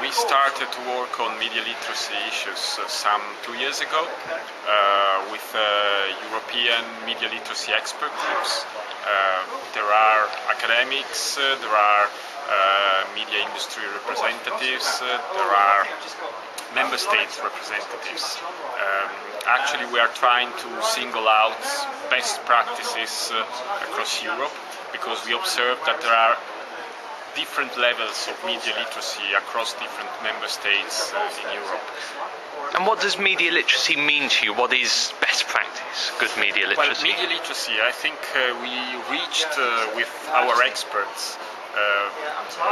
We started to work on media literacy issues some 2 years ago with European media literacy expert groups. There are academics, there are media industry representatives, there are member states representatives. Actually, we are trying to single out best practices across Europe, because we observe that there are different levels of media literacy across different member states in Europe. And what does media literacy mean to you? What is best practice, good media literacy? Well, media literacy, I think we reached with our experts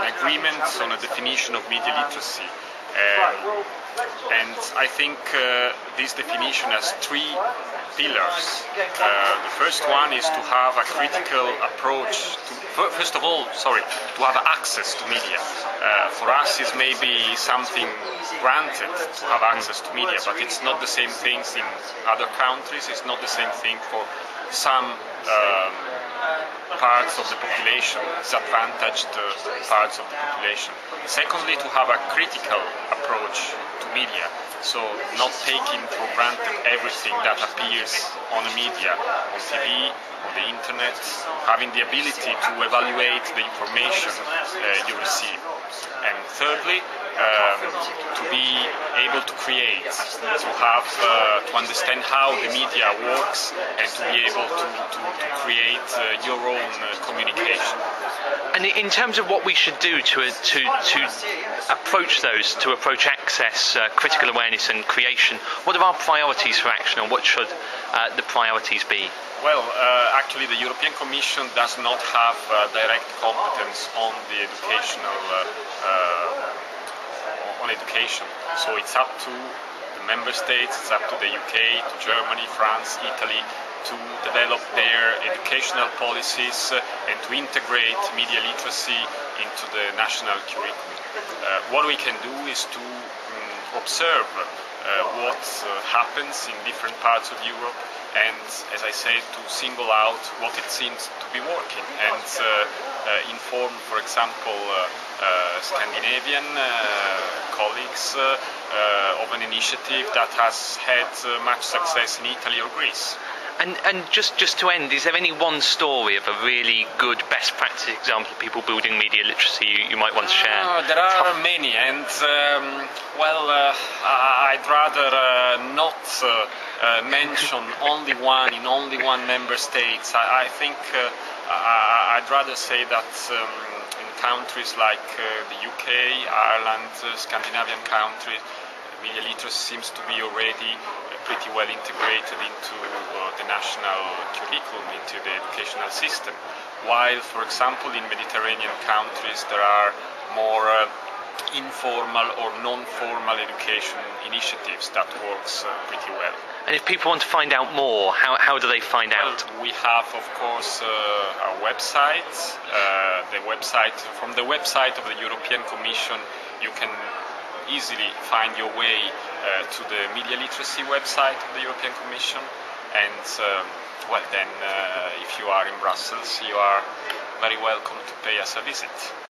an agreement on a definition of media literacy. And I think this definition has 3 pillars. The first one is to have a critical approach to, to have access to media. For us, it may be something granted to have access to media, but it's not the same things in other countries. It's not the same thing for some parts of the population, disadvantaged parts of the population. Secondly, to have a critical approach to media, so not taking for granted everything that appears on the media, on TV, on the internet, having the ability to evaluate the information you receive. And thirdly, to be able to create, to understand how the media works, and to be able to create your own communication. And in terms of what we should do to approach those, to approach access, critical awareness and creation, what are our priorities for action, or what should the priorities be? Well, actually the European Commission does not have direct competence on the education. So it's up to the member states, it's up to the UK, to Germany, France, Italy, to develop their educational policies and to integrate media literacy into the national curriculum. What we can do is to observe what happens in different parts of Europe, and, as I said, to single out what it seems to be working, and inform, for example, Scandinavian colleagues of an initiative that has had much success in Italy or Greece. And just to end, is there any one story of a really good best practice example of people building media literacy you might want to share? There are many, and I'd rather not mention only one in only one member state. I think I'd rather say that in countries like the UK, Ireland, Scandinavian countries, media literacy seems to be already pretty well integrated into the national curriculum, into the educational system, while, for example, in Mediterranean countries there are more informal or non-formal education initiatives that works pretty well. And if people want to find out more, how do they find out? We have, of course, our website. From the website of the European Commission, you can easily find your way to the media literacy website of the European Commission, and then if you are in Brussels, you are very welcome to pay us a visit.